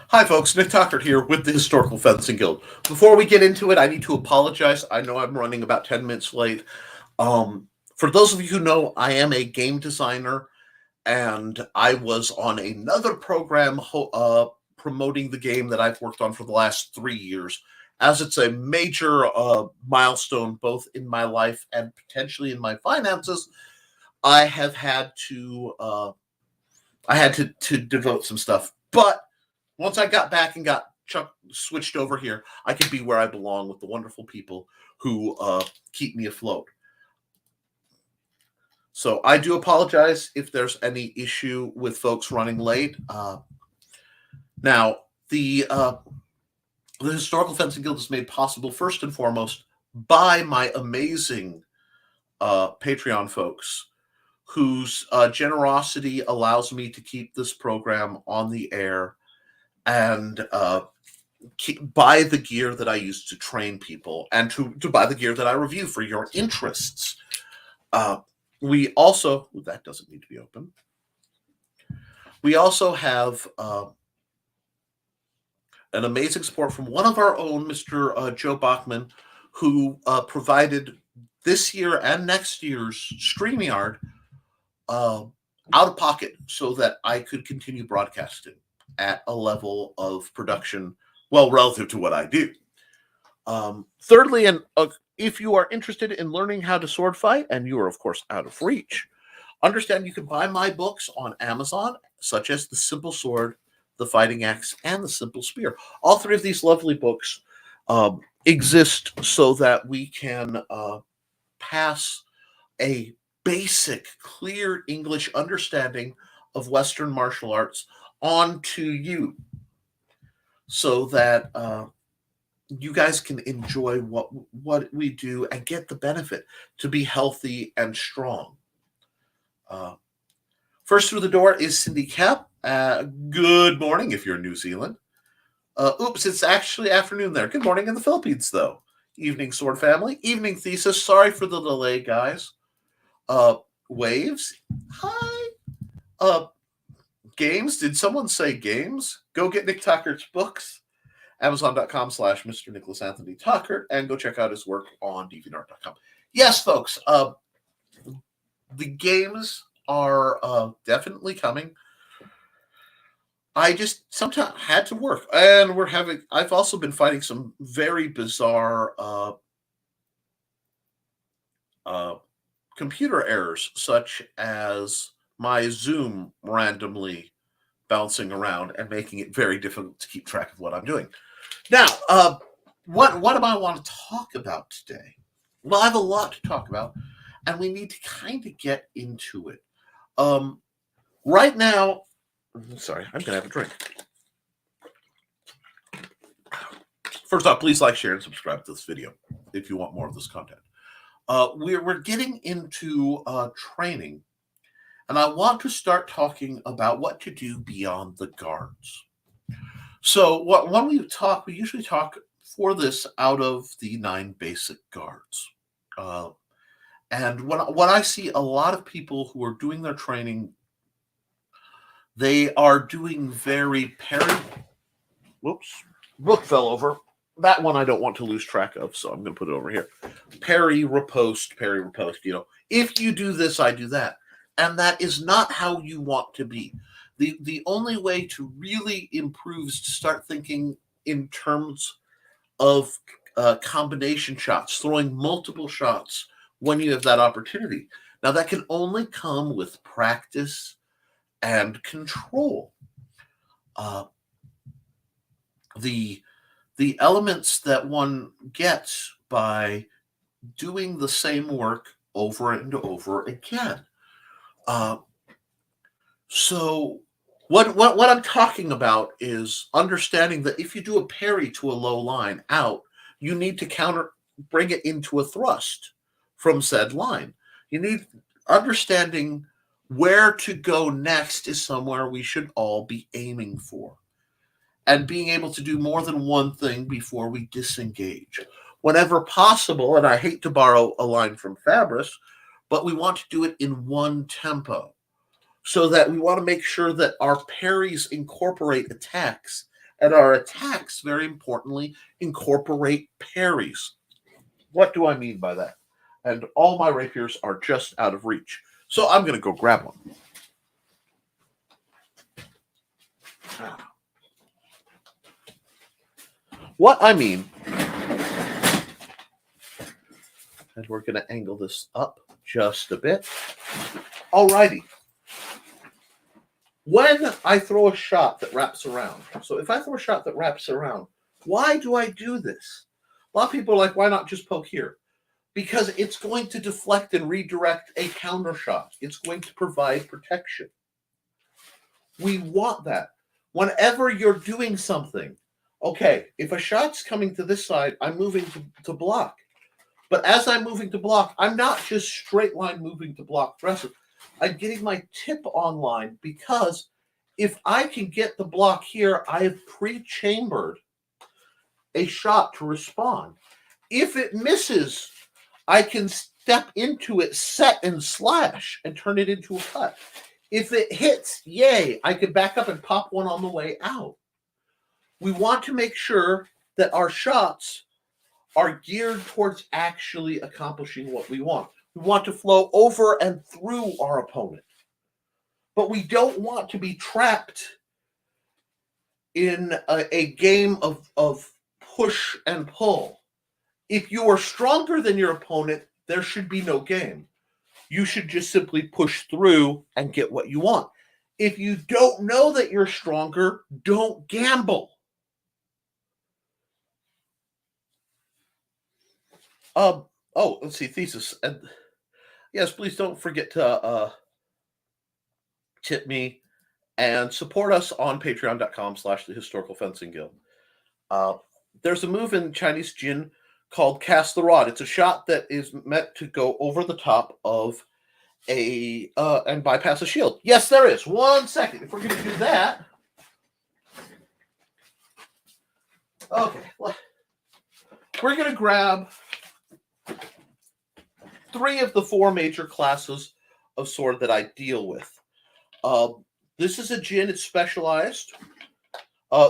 Hi, folks. Nick Tucker here with the Historical Fencing Guild. Before we get into it, I need to apologize. I know I'm running about 10 minutes late. For those of you who know, I am a game designer, and I was on another program promoting the game that I've worked on for the last 3 years, as it's a major milestone both in my life and potentially in my finances. I have had to to devote some stuff, but once I got back and got switched over here, I could be where I belong with the wonderful people who keep me afloat. So I do apologize if there's any issue with folks running late. Now, the Historical Fencing Guild is made possible first and foremost by my amazing Patreon folks, whose generosity allows me to keep this program on the air and buy the gear that I use to train people and to buy the gear that I review for your interests. We also, that doesn't need to be open. We also have an amazing support from one of our own, Mr. Joe Bachman, who provided this year and next year's StreamYard out of pocket so that I could continue broadcasting at a level of production, well, relative to what I do. Thirdly, and if you are interested in learning how to sword fight, and you are, of course, out of reach, understand you can buy my books on Amazon, such as The Simple Sword, The Fighting Axe, and The Simple Spear. All three of these lovely books exist so that we can pass a basic, clear English understanding of Western martial arts on to you so that you guys can enjoy what we do and get the benefit to be healthy and strong. First through the door is Cindy Cap. Good morning if you're in New Zealand. Oops, it's actually afternoon there. Good morning in the Philippines, though. Evening, Sword Family. Evening, Thesis. Sorry for the delay, guys. Waves. Hi. Games. Did someone say games? Go get Nick Tucker's books. Amazon.com/Mr. Nicholas Anthony Tucker, and go check out his work on DeviantArt.com. Yes, folks. The games are definitely coming. I just sometimes had to work, and I've also been fighting some very bizarre computer errors, such as my Zoom randomly bouncing around and making it very difficult to keep track of what I'm doing. Now, what do I want to talk about today? Well, I have a lot to talk about, and we need to kind of get into it. Right now, sorry, I'm going to have a drink. First off, please like, share, and subscribe to this video if you want more of this content. We're getting into training, and I want to start talking about what to do beyond the guards. So when we usually talk for this out of the 9 basic guards. And when I see a lot of people who are doing their training, they are doing very whoops, book fell over. That one I don't want to lose track of, so I'm going to put it over here. Parry, riposte, if you do this, I do that. And that is not how you want to be. The only way to really improve is to start thinking in terms of combination shots, throwing multiple shots when you have that opportunity. Now, that can only come with practice and control. The elements that one gets by doing the same work over and over again. So what I'm talking about is understanding that if you do a parry to a low line out, you need to bring it into a thrust from said line. You need understanding where to go next is somewhere we should all be aiming for. And being able to do more than one thing before we disengage. Whenever possible, and I hate to borrow a line from Fabris, but we want to do it in one tempo. So that we want to make sure that our parries incorporate attacks And our attacks, very importantly, incorporate parries. What do I mean by that? And all my rapiers are just out of reach. So I'm going to go grab one. What I mean, and we're going to angle this up just a bit. Alrighty. When I throw a shot that wraps around, so if I throw a shot that wraps around, why do I do this? A lot of people are like, why not just poke here? Because it's going to deflect and redirect a counter shot. It's going to provide protection. We want that. Whenever you're doing something, okay, if a shot's coming to this side, I'm moving to block. But as I'm moving to block, I'm not just straight line moving to block aggressive. I'm getting my tip online because if I can get the block here, I have pre-chambered a shot to respond. If it misses, I can step into it, set and slash, and turn it into a cut. If it hits, yay, I can back up and pop one on the way out. We want to make sure that our shots are geared towards actually accomplishing what we want. We want to flow over and through our opponent. But we don't want to be trapped in a game of push and pull. If you are stronger than your opponent, there should be no game. You should just simply push through and get what you want. If you don't know that you're stronger, don't gamble. Let's see, thesis. And yes, please don't forget to tip me and support us on patreon.com/thehistoricalfencing guild. There's a move in Chinese Jin called Cast the Rod. It's a shot that is meant to go over the top of and bypass a shield. Yes, there is. 1 second. If we're going to do that. Okay. We're going to grab 3 of the 4 major classes of sword that I deal with. This is a Jin. It's specialized.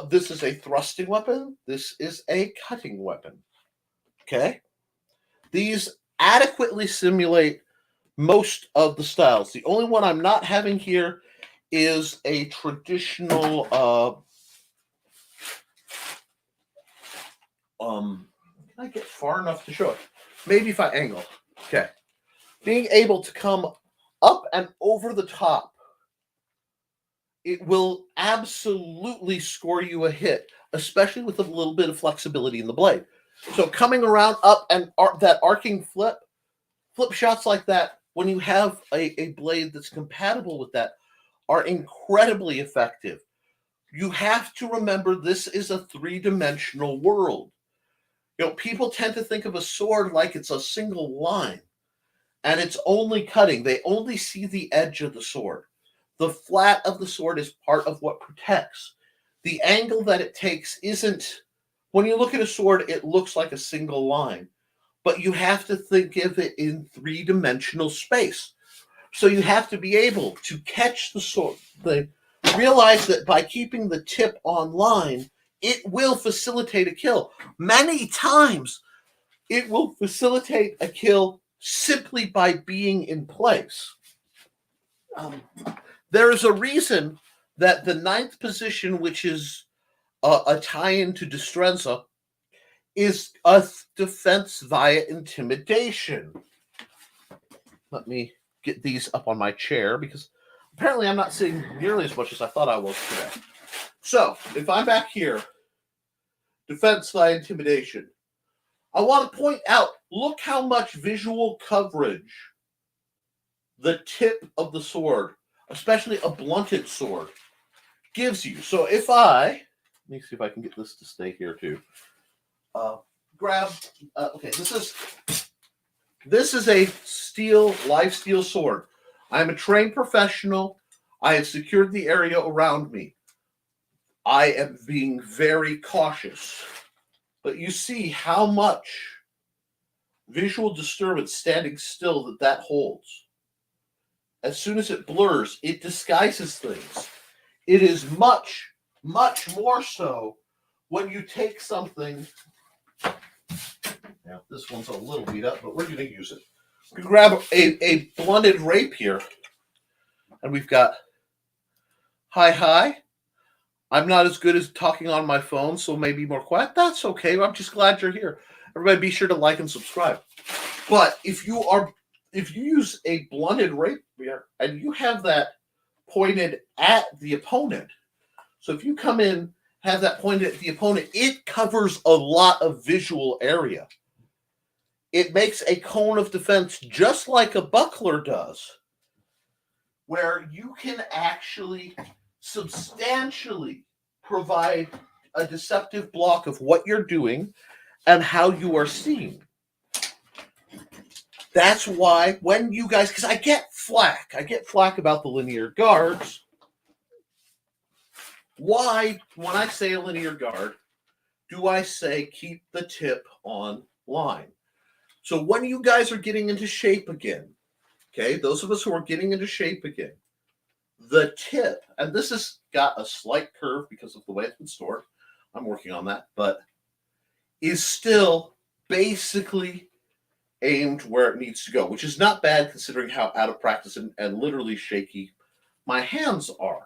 This is a thrusting weapon. This is a cutting weapon. Okay? These adequately simulate most of the styles. The only one I'm not having here is a traditional can I get far enough to show it? Maybe if I angle. Okay. Being able to come up and over the top, it will absolutely score you a hit, especially with a little bit of flexibility in the blade. So coming around up and that arcing flip shots like that, when you have a blade that's compatible with that, are incredibly effective. You have to remember this is a 3-dimensional world. You know, people tend to think of a sword like it's a single line, and it's only cutting. They only see the edge of the sword. The flat of the sword is part of what protects. The angle that it takes isn't, when you look at a sword, it looks like a single line, but you have to think of it in 3-dimensional space. So you have to be able to catch the sword, realize that by keeping the tip on line, it will facilitate a kill. Many times, it will facilitate a kill simply by being in place. There is a reason that the 9th position, which is a tie-in to Destrenza, is a defense via intimidation. Let me get these up on my chair because apparently I'm not sitting nearly as much as I thought I was today. So, if I'm back here, defense via intimidation, I want to point out, look how much visual coverage the tip of the sword, especially a blunted sword, gives you. So if let me see if I can get this to stay here too. Okay, this is a live steel sword. I'm a trained professional. I have secured the area around me. I am being very cautious. But you see how much visual disturbance standing still that holds. As soon as it blurs, it disguises things. It is much, much more so when you take something, now this one's a little beat up, but we're going to use it. You grab a blunted rapier, and we've got hi. I'm not as good as talking on my phone, so maybe more quiet. That's okay. I'm just glad you're here. Everybody, be sure to like and subscribe. But if you use a blunted rapier and you have that pointed at the opponent, so if you come in, have that pointed at the opponent, it covers a lot of visual area. It makes a cone of defense just like a buckler does, where you can actually substantially provide a deceptive block of what you're doing and how you are seen. That's why when you guys, because I get flack about the linear guards. Why, when I say a linear guard, do I say keep the tip on line? So when you guys are getting into shape again, okay, those of us who are getting into shape again, the tip, and this has got a slight curve because of the way it's been stored, I'm working on that, but is still basically aimed where it needs to go, which is not bad considering how out of practice and literally shaky my hands are.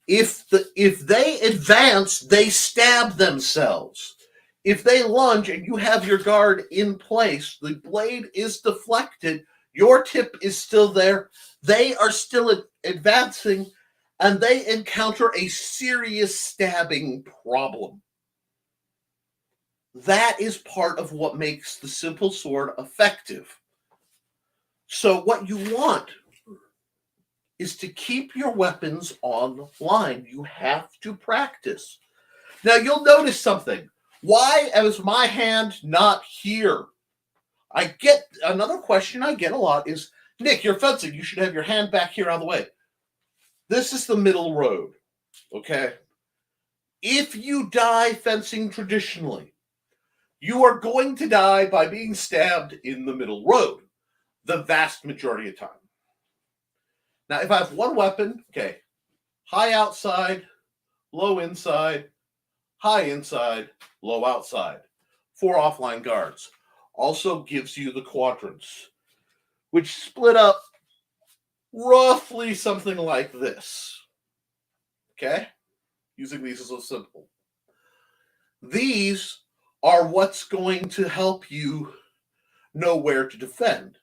If they advance, they stab themselves. If they lunge and you have your guard in place, the blade is deflected, your tip is still there, they are still advancing, and they encounter a serious stabbing problem. That is part of what makes the simple sword effective. So what you want is to keep your weapons on line. You have to practice. Now you'll notice something. Why is my hand not here? I get another question I get a lot is, Nick, you're fencing. You should have your hand back here out of the way. This is the middle road, okay? If you die fencing traditionally, you are going to die by being stabbed in the middle road the vast majority of time. Now, if I have one weapon, okay, high outside, low inside, high inside, low outside, 4 offline guards. Also gives you the quadrants, which split up roughly something like this. Okay? Using these as a symbol. These are what's going to help you know where to defend.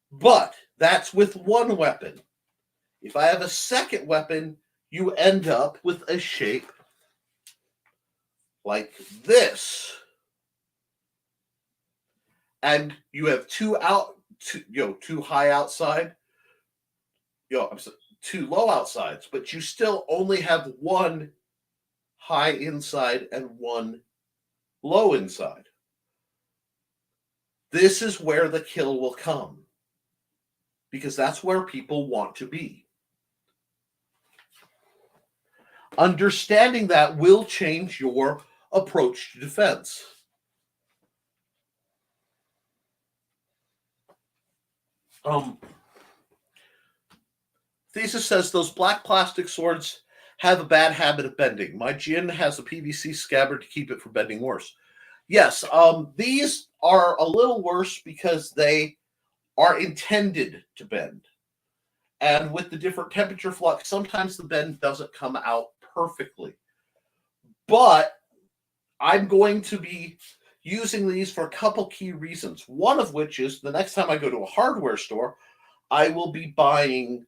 But that's with one weapon. If I have a second weapon, you end up with a shape like this. And you have two high outside, two low outsides, but you still only have one high inside and one low inside. This is where the kill will come, because that's where people want to be. Understanding that will change your approach to defense. Thesis says those black plastic swords have a bad habit of bending. My Jin has a PVC scabbard to keep it from bending worse. Yes, these are a little worse because they are intended to bend. And with the different temperature flux, sometimes the bend doesn't come out perfectly. But I'm going to be using these for a couple key reasons. One of which is the next time I go to a hardware store, I will be buying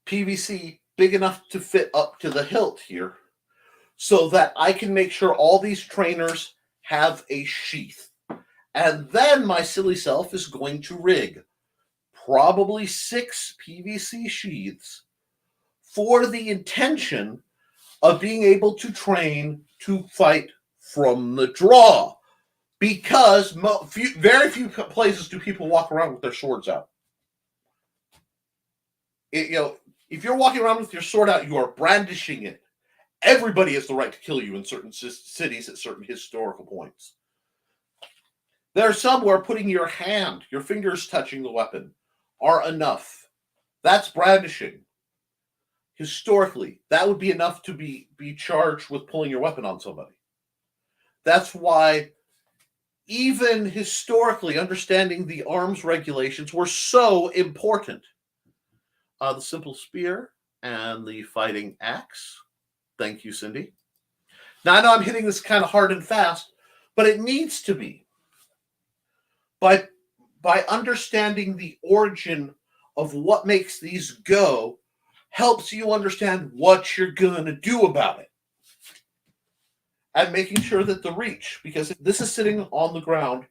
PVC big enough to fit up to the hilt here so that I can make sure all these trainers have a sheath. And then my silly self is going to rig probably 6 PVC sheaths for the intention of being able to train to fight from the draw. Because very few places do people walk around with their swords out. If you're walking around with your sword out, you are brandishing it. Everybody has the right to kill you in certain cities at certain historical points. There are some where putting your fingers touching the weapon, are enough. That's brandishing. Historically, that would be enough to be charged with pulling your weapon on somebody. That's why, even historically, understanding the arms regulations were so important. The simple spear and the fighting axe. Thank you, Cindy. Now, I know I'm hitting this kind of hard and fast, but it needs to be. By understanding the origin of what makes these go, helps you understand what you're going to do about it. And making sure that the reach, because this is sitting on the ground,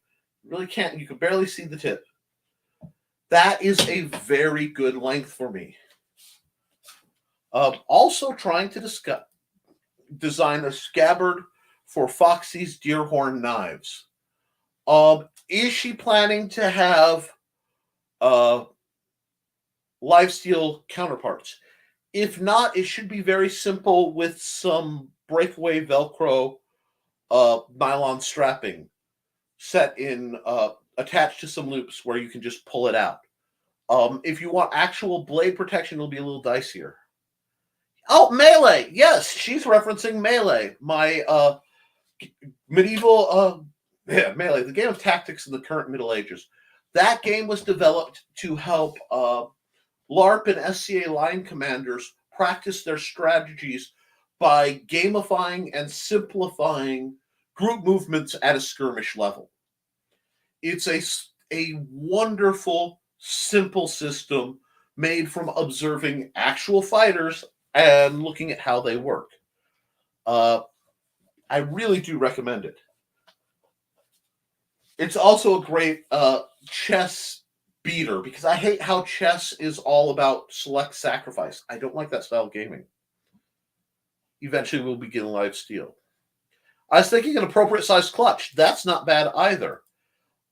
you really can't, you can barely see the tip. That is a very good length for me. Also trying to design a scabbard for Foxy's Deerhorn knives. Is she planning to have live steel counterparts? If not, it should be very simple with some breakaway Velcro nylon strapping set in, attached to some loops where you can just pull it out. If you want actual blade protection, it'll be a little dicier. Oh, Melee! Yes, she's referencing Melee, my medieval Melee, the game of tactics in the current Middle Ages. That game was developed to help LARP and SCA line commanders practice their strategies by gamifying and simplifying group movements at a skirmish level. It's a wonderful, simple system made from observing actual fighters and looking at how they work. I really do recommend it. It's also a great chess beater, because I hate how chess is all about select sacrifice. I don't like that style of gaming. Eventually we'll begin live steel. I was thinking an appropriate size clutch. That's not bad either.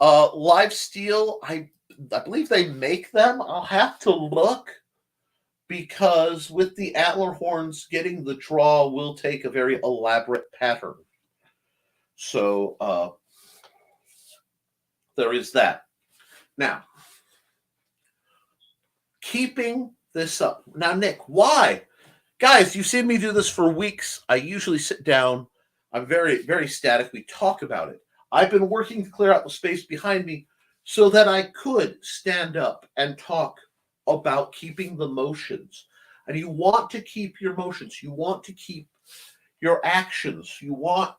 Live steel, I believe they make them. I'll have to look, because with the antler horns, getting the draw will take a very elaborate pattern. So there is that. Now, keeping this up. Now, Nick, why? Guys, you've seen me do this for weeks. I usually sit down. I'm very, very static. We talk about it. I've been working to clear out the space behind me so that I could stand up and talk about keeping the motions. And you want to keep your motions. You want to keep your actions. You want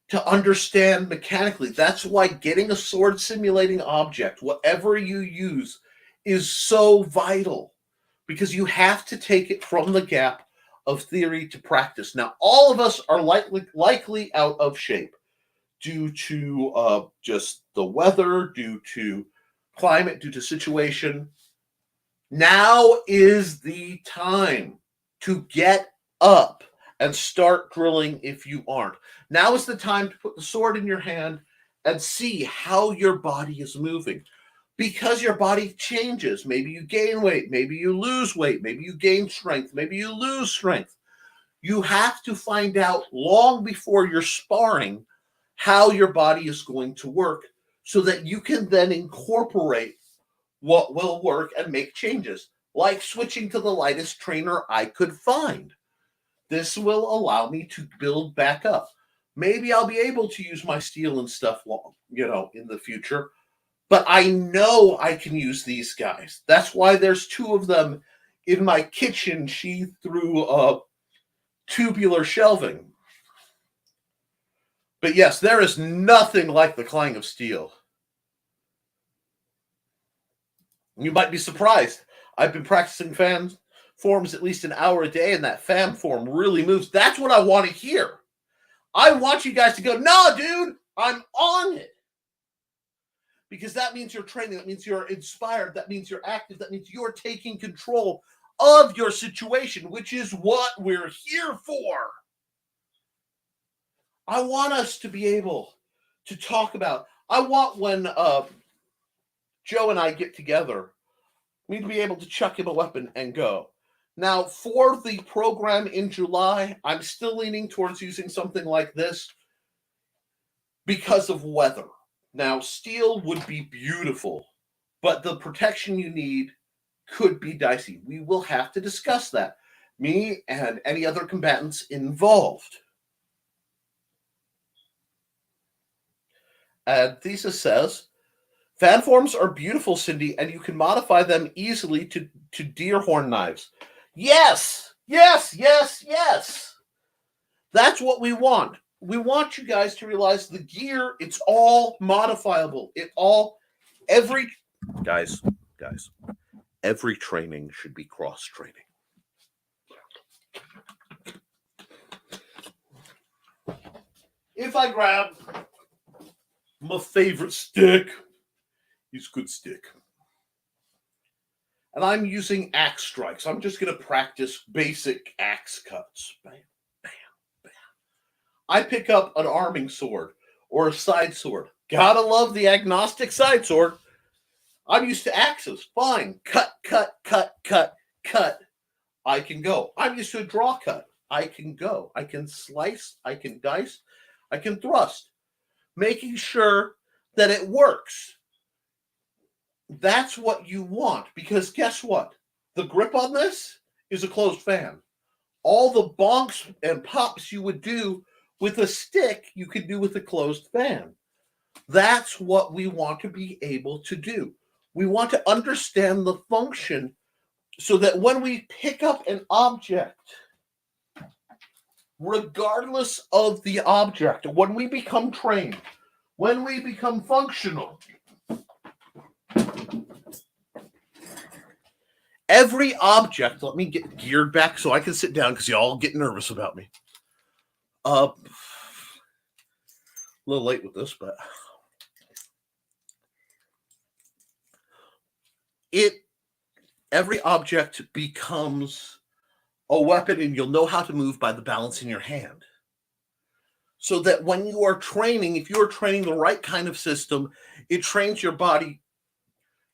to understand mechanically. That's why getting a sword simulating object, whatever you use, is so vital, because you have to take it from the gap of theory to practice. Now, all of us are likely out of shape due to just the weather, due to climate, due to situation. Now is the time to get up and start drilling if you aren't. Now is the time to put the sword in your hand and see how your body is moving. Because your body changes. Maybe you gain weight, maybe you lose weight, maybe you gain strength, maybe you lose strength. You have to find out long before you're sparring how your body is going to work, so that you can then incorporate what will work and make changes, like switching to the lightest trainer I could find. This will allow me to build back up. Maybe I'll be able to use my steel and stuff, in the future, but I know I can use these guys. That's why there's two of them in my kitchen sheathed through tubular shelving. But yes, there is nothing like the clang of steel. You might be surprised. I've been practicing fan forms at least an hour a day, and that fan form really moves. That's what I want to hear. I want you guys to go, no, dude, I'm on it. Because that means you're training. That means you're inspired. That means you're active. That means you're taking control of your situation, which is what we're here for. I want us to be able to talk about, I want when Joe and I get together, we need to be able to chuck him a weapon and go. Now, for the program in July, I'm still leaning towards using something like this because of weather. Now, steel would be beautiful, but the protection you need could be dicey. We will have to discuss that. Me and any other combatants involved. And Thesis says, fan forms are beautiful, Cindy, and you can modify them easily to deer horn knives. Yes, yes, yes, yes. That's what we want. We want you guys to realize the gear, it's all modifiable. Guys, every training should be cross-training. If I grab my favorite stick, it's a good stick, and I'm using axe strikes, I'm just going to practice basic axe cuts. Bam, bam, bam. I pick up an arming sword or a side sword. Gotta love the agnostic side sword. I'm used to axes. Fine. Cut, cut, cut, cut, cut. I can go. I'm used to a draw cut. I can go. I can slice. I can dice. I can thrust. Making sure that it works. That's what you want. Because guess what? The grip on this is a closed fan. All the bonks and pops you would do with a stick, you could do with a closed fan. That's what we want to be able to do. We want to understand the function so that when we pick up an object, regardless of the object, when we become trained, when we become functional, every object, let me get geared back so I can sit down because y'all get nervous about me. A little late with this, but every object becomes a weapon, and you'll know how to move by the balance in your hand. So that when you are training, if you're training the right kind of system, it trains your body.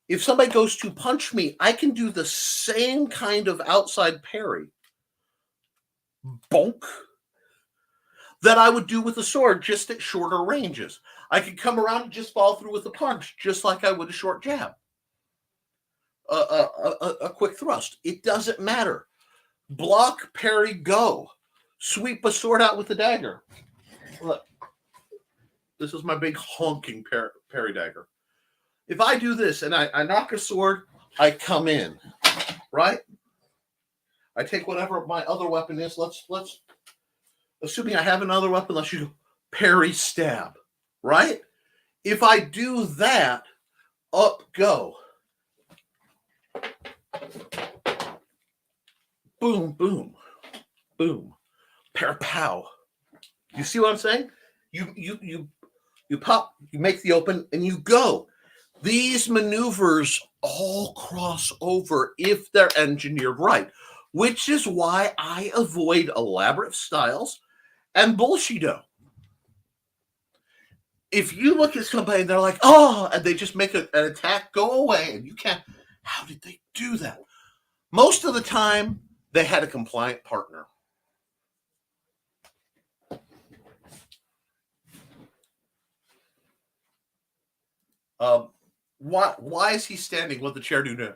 If somebody goes to punch me, I can do the same kind of outside parry, bonk, that I would do with a sword, just at shorter ranges. I could come around and just follow through with a punch, just like I would a short jab. A quick thrust. It doesn't matter. Block, parry, go. Sweep a sword out with a dagger. Look, this is my big honking parry dagger. If I do this and I knock a sword, I come in, right? I take whatever my other weapon is. Let's assuming I have another weapon, let's use parry stab, right? If I do that, up go. Boom, boom, boom, pow. You see what I'm saying? You pop, you make the open, and you go. These maneuvers all cross over if they're engineered right, which is why I avoid elaborate styles and bullshido. If you look at somebody and they're like, oh, and they just make an attack go away, and you can't, how did they do that? Most of the time, they had a compliant partner. Why is he standing? What the chair do now?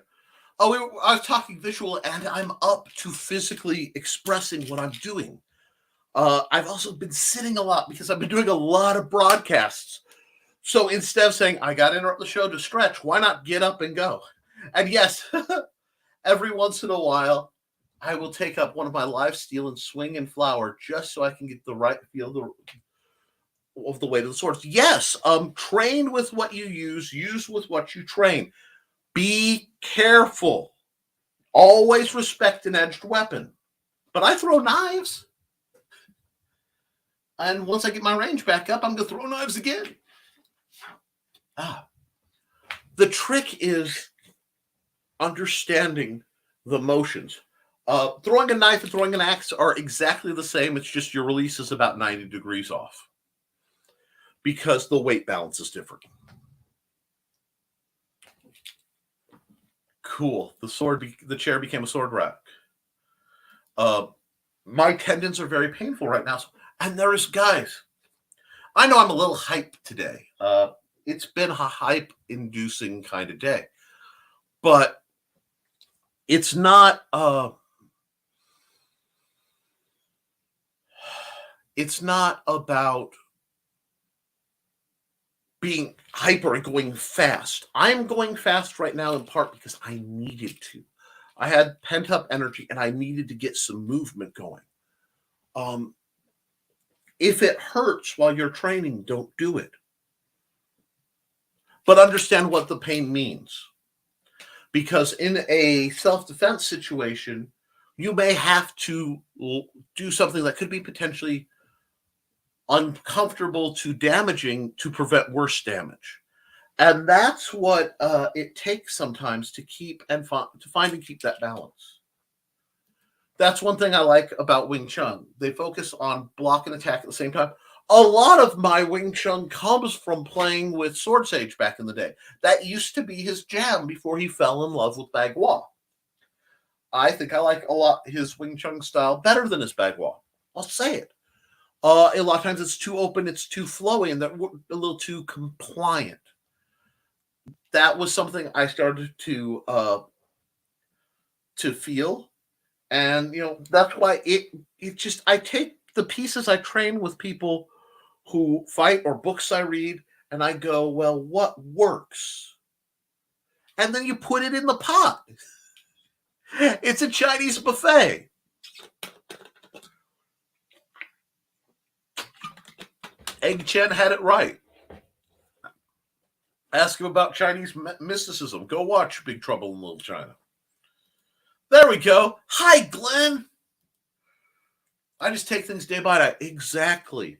Oh, I was talking visual, and I'm up to physically expressing what I'm doing. I've also been sitting a lot because I've been doing a lot of broadcasts. So instead of saying, I got to interrupt the show to stretch, why not get up and go? And yes, every once in a while, I will take up one of my live steel and swing and flower just so I can get the right feel of the weight of the swords. Yes, train with what you use with what you train. Be careful. Always respect an edged weapon. But I throw knives. And once I get my range back up, I'm going to throw knives again. The trick is understanding the motions. Throwing a knife and throwing an axe are exactly the same. It's just your release is about 90 degrees off because the weight balance is different. Cool. The chair became a sword rack. My tendons are very painful right now. And there's guys. I know I'm a little hyped today. It's been a hype-inducing kind of day. But it's not about being hyper and going fast. I'm going fast right now in part because I needed to. I had pent up energy and I needed to get some movement going. If it hurts while you're training, don't do it. But understand what the pain means. Because in a self-defense situation, you may have to do something that could be potentially uncomfortable to damaging to prevent worse damage. And that's what it takes sometimes to keep and to find and keep that balance. That's one thing I like about Wing Chun. They focus on block and attack at the same time. A lot of my Wing Chun comes from playing with Sword Sage back in the day. That used to be his jam before he fell in love with Bagua. I think I like a lot his Wing Chun style better than his Bagua. I'll say it. A lot of times it's too open, it's too flowy, and that a little too compliant. That was something I started to feel, and that's why it just I take the pieces I train with people who fight or books I read, and I go, well, what works? And then you put it in the pot. It's a Chinese buffet. Egg Chen had it right. Ask him about Chinese mysticism. Go watch Big Trouble in Little China. There we go. Hi, Glenn. I just take things day by day. Exactly.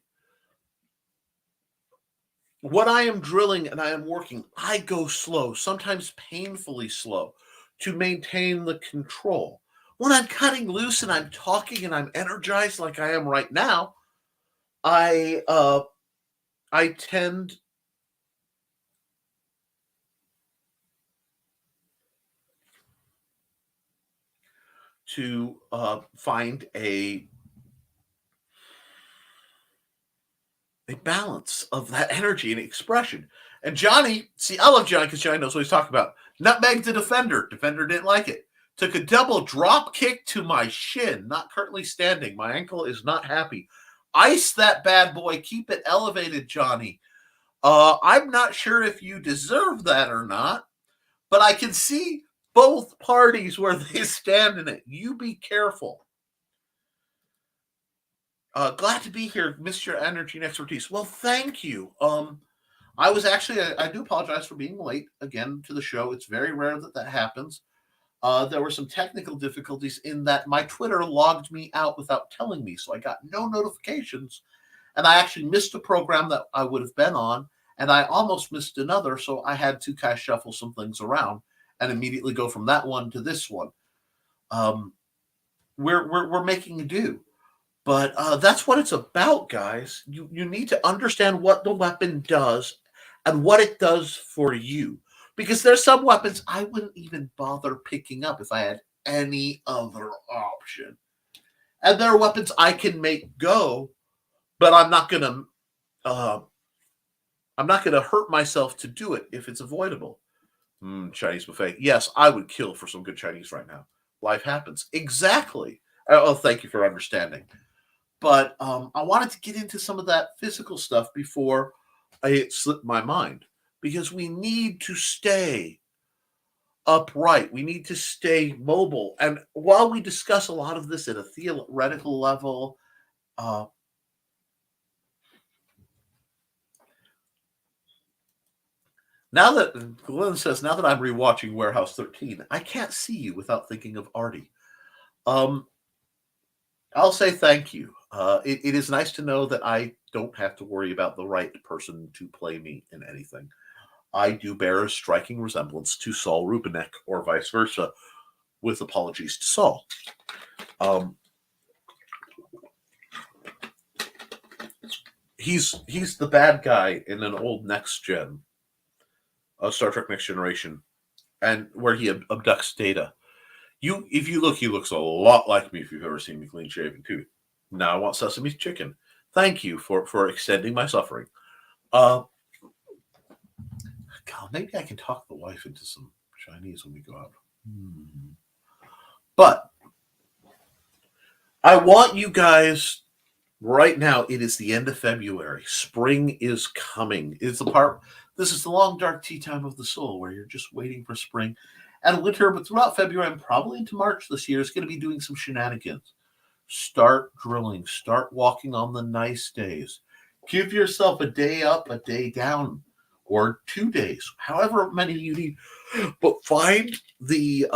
What I am drilling and I am working, I go slow, sometimes painfully slow, to maintain the control. When I'm cutting loose and I'm talking and I'm energized like I am right now, I tend to find a balance of that energy and expression. And Johnny, see, I love Johnny because Johnny knows what he's talking about. Nutmeg the defender. Defender didn't like it. Took a double drop kick to my shin. Not currently standing. My ankle is not happy. Ice that bad boy. Keep it elevated, Johnny. I'm not sure if you deserve that or not, but I can see both parties where they stand in it. You be careful. Glad to be here. Missed your energy and expertise. Well, thank you. I was actually, I do apologize for being late again to the show. It's very rare that happens. There were some technical difficulties in that my Twitter logged me out without telling me, so I got no notifications. And I actually missed a program that I would have been on, and I almost missed another, so I had to kind of shuffle some things around and immediately go from that one to this one. We're making do. But that's what it's about, guys. You need to understand what the weapon does and what it does for you. Because there's some weapons I wouldn't even bother picking up if I had any other option. And there are weapons I can make go, but I'm not gonna hurt myself to do it if it's avoidable. Chinese buffet. Yes, I would kill for some good Chinese right now. Life happens. Exactly. Oh, thank you for understanding. But I wanted to get into some of that physical stuff before it slipped my mind. Because we need to stay upright. We need to stay mobile. And while we discuss a lot of this at a theoretical level, now that Glenn says, now that I'm rewatching Warehouse 13, I can't see you without thinking of Artie. I'll say thank you. It is nice to know that I don't have to worry about the right person to play me in anything. I do bear a striking resemblance to Saul Rubinek, or vice versa, with apologies to Saul. He's the bad guy in an old Next Gen, Star Trek Next Generation, and where he abducts Data. If you look, he looks a lot like me if you've ever seen me clean shaven too. Now I want sesame chicken. Thank you for extending my suffering. God, maybe I can talk the wife into some Chinese when we go out. But I want you guys right now. It is the end of February. Spring is coming. It's the part. This is the long dark tea time of the soul, where you're just waiting for spring and winter. But throughout February and probably into March this year, is going to be doing some shenanigans. Start drilling. Start walking on the nice days. Give yourself a day up, a day down, or 2 days, however many you need. But find the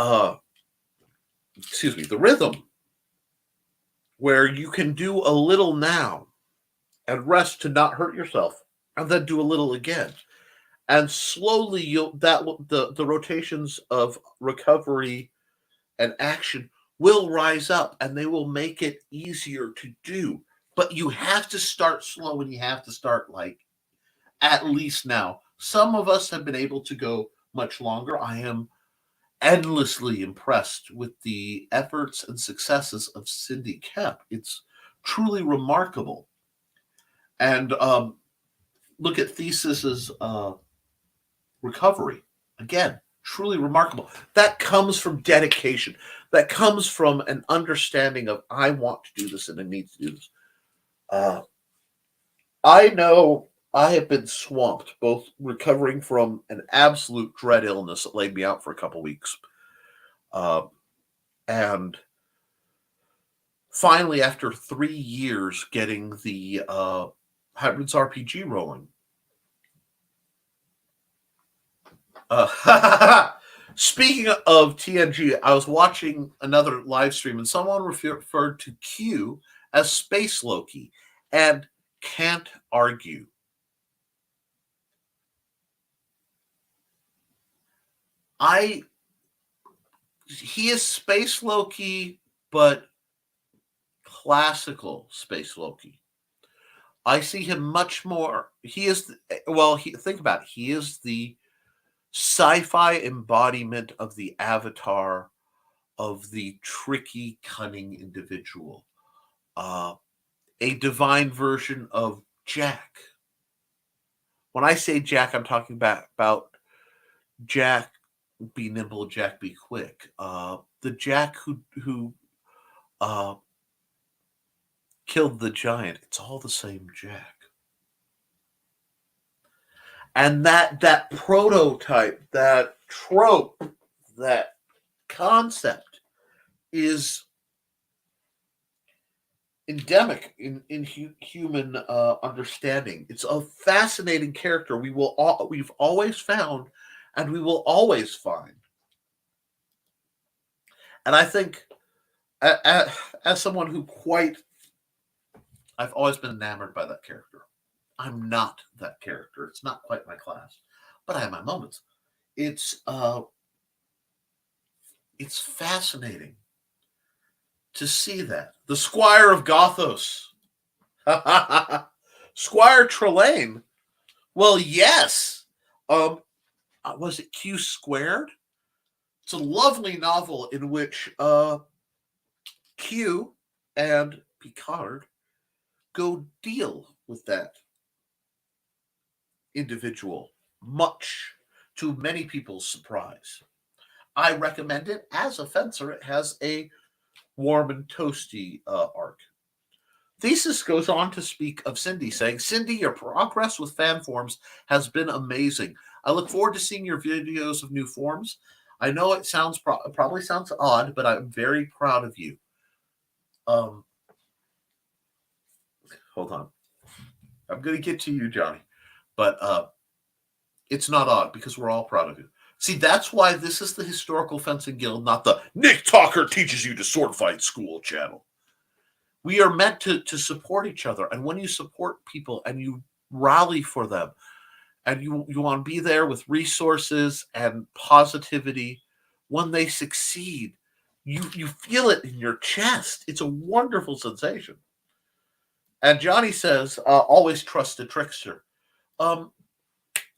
the rhythm where you can do a little now and rest to not hurt yourself, and then do a little again. And slowly the rotations of recovery and action will rise up, and they will make it easier to do. But you have to start slow, and you have to start like at least now. Some of us have been able to go much longer. I am endlessly impressed with the efforts and successes of Cindy Kemp. It's truly remarkable. And look at Thesis's recovery. Again, truly remarkable. That comes from dedication. That comes from an understanding of, I want to do this and I need to do this. I know I have been swamped, both recovering from an absolute dread illness that laid me out for a couple weeks. And finally, after 3 years, getting the Hybrids RPG rolling. Speaking of TNG, I was watching another live stream, and someone referred to Q as Space Loki, and can't argue. He is Space Loki, but classical Space Loki. I see him much more. Think about it. He is the sci-fi embodiment of the avatar of the tricky, cunning individual. A divine version of Jack. When I say Jack, I'm talking about Jack be nimble, Jack be quick. The Jack who killed the giant. It's all the same Jack. And that prototype, that trope, that concept is endemic in human understanding. It's a fascinating character we've always found, and we will always find. And I think, as someone who I've always been enamored by that character. I'm not that character. It's not quite my class, but I have my moments. It's fascinating to see that. The Squire of Gothos. Squire Trelane. Well, yes. Was it Q Squared? It's a lovely novel in which Q and Picard go deal with that individual, much to many people's surprise. I recommend it as a fencer. It has a warm and toasty arc. Thesis goes on to speak of Cindy, saying, Cindy, your progress with fan forms has been amazing. I look forward to seeing your videos of new forms. I know it sounds probably sounds odd, but I'm very proud of you. Hold on. I'm going to get to you, Johnny. But it's not odd, because we're all proud of you. See, that's why this is the Historical Fencing Guild, not the Nick Talker Teaches You to Sword Fight School channel. We are meant to support each other. And when you support people and you rally for them, and you want to be there with resources and positivity, when they succeed, you feel it in your chest. It's a wonderful sensation. And Johnny says, always trust a trickster.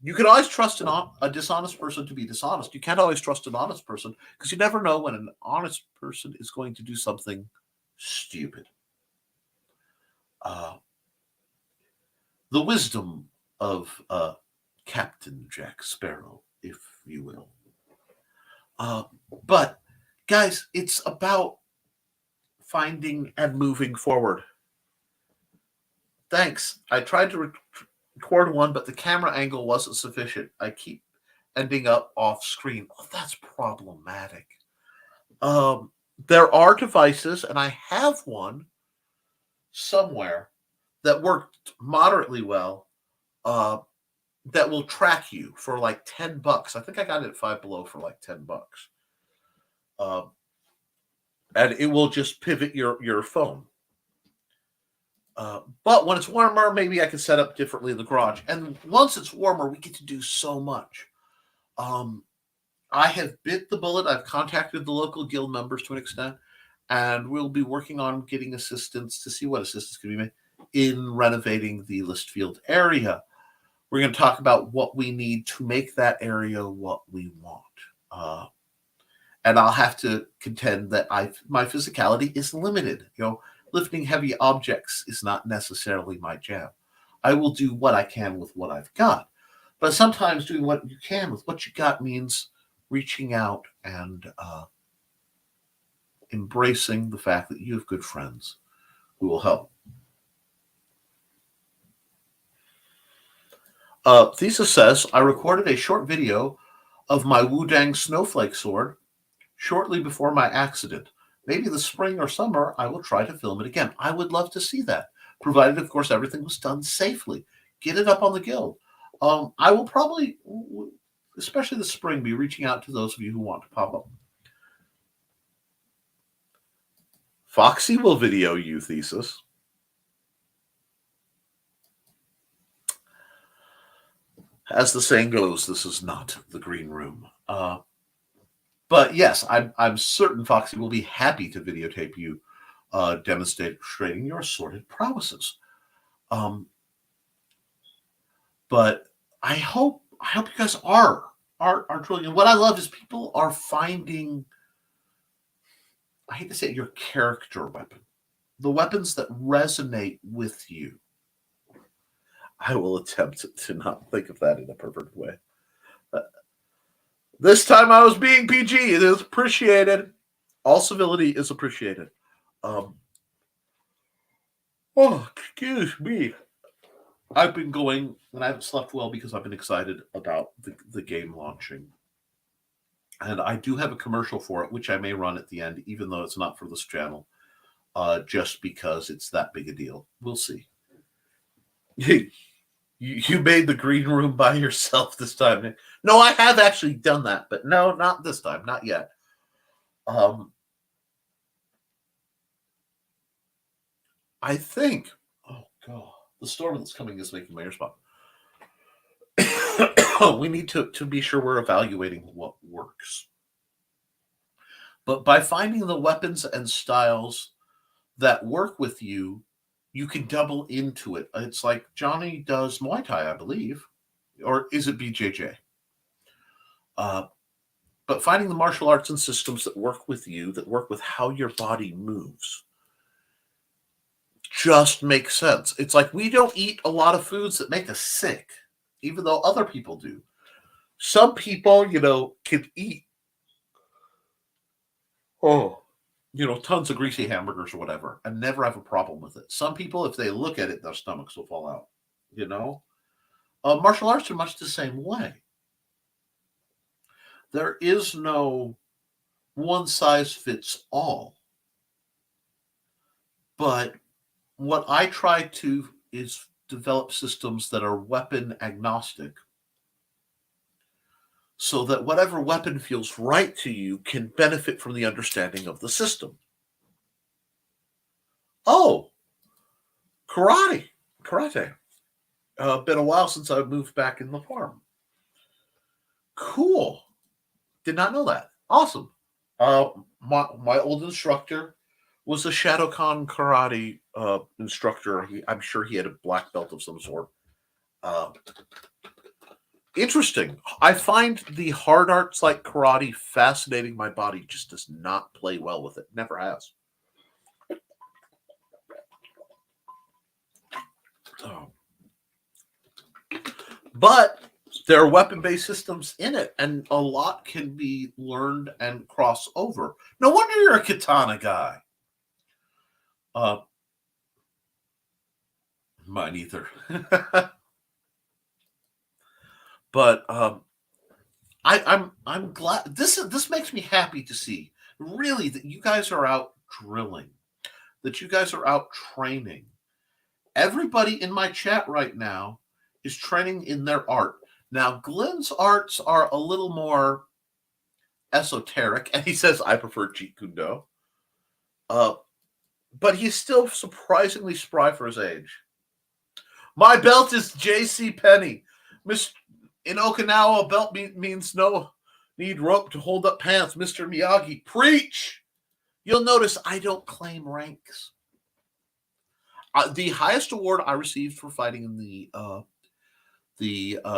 You can always trust a dishonest person to be dishonest. You can't always trust an honest person, because you never know when an honest person is going to do something stupid. The wisdom of Captain Jack Sparrow, if you will. But Guys, it's about finding and moving forward. Thanks. I tried to record one, but the camera angle wasn't sufficient. I keep ending up off screen. Oh, that's problematic. There are devices, and I have one somewhere that worked moderately well, that will track you for like $10. I think I got it at Five Below for like $10. And it will just pivot your phone. But when it's warmer, maybe I can set up differently in the garage. And once it's warmer, we get to do so much. I have bit the bullet. I've contacted the local guild members to an extent, and we'll be working on getting assistance to see what assistance can be made in renovating the Listfield area. We're going to talk about what we need to make that area what we want. And I'll have to contend that my physicality is limited. Lifting heavy objects is not necessarily my jam. I will do what I can with what I've got. But sometimes doing what you can with what you got means reaching out and embracing the fact that you have good friends who will help. Thesis says, I recorded a short video of my Wudang snowflake sword shortly before my accident. Maybe this spring or summer, I will try to film it again. I would love to see that, provided, of course, everything was done safely. Get it up on the guild. I will probably, especially this spring, be reaching out to those of you who want to pop up. Foxy will video you, Thesis. As the saying goes, this is not the green room. But yes, I'm certain Foxy will be happy to videotape you demonstrating your assorted prowesses. But I hope you guys are drilling. And what I love is people are finding, I hate to say it, your character weapon. The weapons that resonate with you. I will attempt to not think of that in a perverted way. This time I was being PG. It is appreciated. All civility is appreciated. Oh, excuse me. I've been going, and I haven't slept well because I've been excited about the game launching. And I do have a commercial for it, which I may run at the end, even though it's not for this channel, just because it's that big a deal. We'll see. You made the green room by yourself this time, Nick. No, I have actually done that, but no, not this time, not yet. I think, oh God, the storm that's coming is making my ears pop. We need to be sure we're evaluating what works. But by finding the weapons and styles that work with you, you can double into it. It's like Johnny does Muay Thai, I believe. Or is it BJJ? But finding the martial arts and systems that work with you, that work with how your body moves, just makes sense. It's like we don't eat a lot of foods that make us sick, even though other people do. Some people, can eat, tons of greasy hamburgers or whatever, and never have a problem with it. Some people, if they look at it, their stomachs will fall out. Martial arts are much the same way. There is no one size fits all. But what I try to is develop systems that are weapon agnostic, so that whatever weapon feels right to you can benefit from the understanding of the system. Oh, karate. Been a while since I moved back in the farm. Cool. Did not know that. Awesome. My old instructor was a Shadokan karate instructor. I'm sure he had a black belt of some sort. Interesting. I find the hard arts like karate fascinating. My body just does not play well with it. Never has. But there are weapon-based systems in it, and a lot can be learned and cross over. No wonder you're a katana guy. Mine either. But I'm glad this makes me happy to see, really, that you guys are out drilling, that you guys are out training. Everybody in my chat right now is training in their art. Now, Glenn's arts are a little more esoteric, and he says, I prefer Jeet Kune Do. But he's still surprisingly spry for his age. My belt is J.C. Penney. In Okinawa, a belt means no need rope to hold up pants. Mr. Miyagi, preach! You'll notice I don't claim ranks. The highest award I received for fighting in the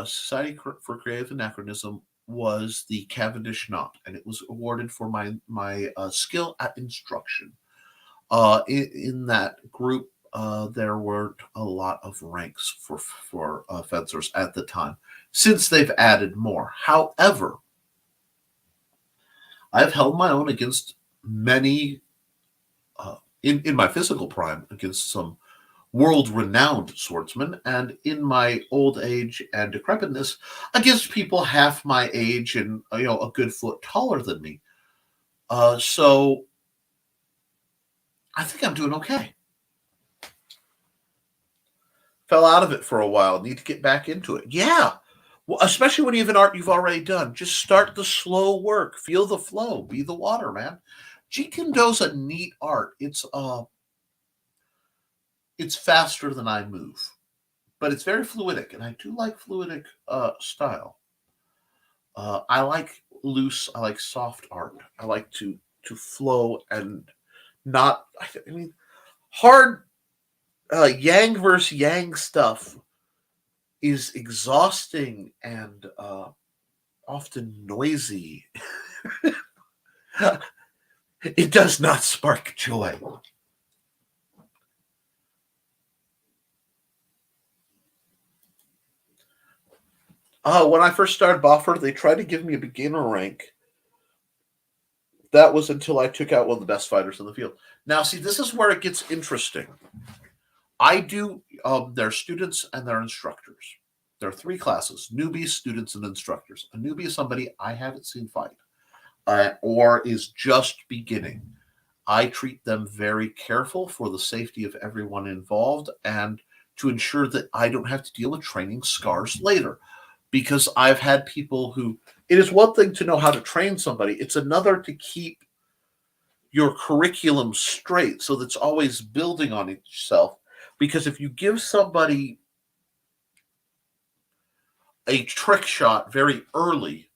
Society for Creative Anachronism was the Cavendish Knot, and it was awarded for my skill at instruction. In that group, there weren't a lot of ranks for fencers at the time, since they've added more. However, I've held my own against many, in my physical prime, against some world-renowned swordsmen, and in my old age and decrepitness, against people half my age and a good foot taller than me. So I think I'm doing okay. Fell out of it for a while. Need to get back into it. Yeah. Well, especially when you have an art you've already done. Just start the slow work. Feel the flow. Be the water, man. Jeet Kune Do's a neat art. It's faster than I move. But it's very fluidic, and I do like fluidic style. I like loose, I like soft art. I like to flow and not, hard yang versus yang stuff is exhausting and often noisy. It does not spark joy. When I first started Boffer, they tried to give me a beginner rank. That was until I took out one of the best fighters in the field. Now, see, this is where it gets interesting. I do, there are students and there are instructors. There are three classes: newbies, students, and instructors. A newbie is somebody I haven't seen fight or is just beginning. I treat them very careful for the safety of everyone involved and to ensure that I don't have to deal with training scars later. Because I've had people who, it is one thing to know how to train somebody. It's another to keep your curriculum straight so that's always building on itself. Because if you give somebody a trick shot very early,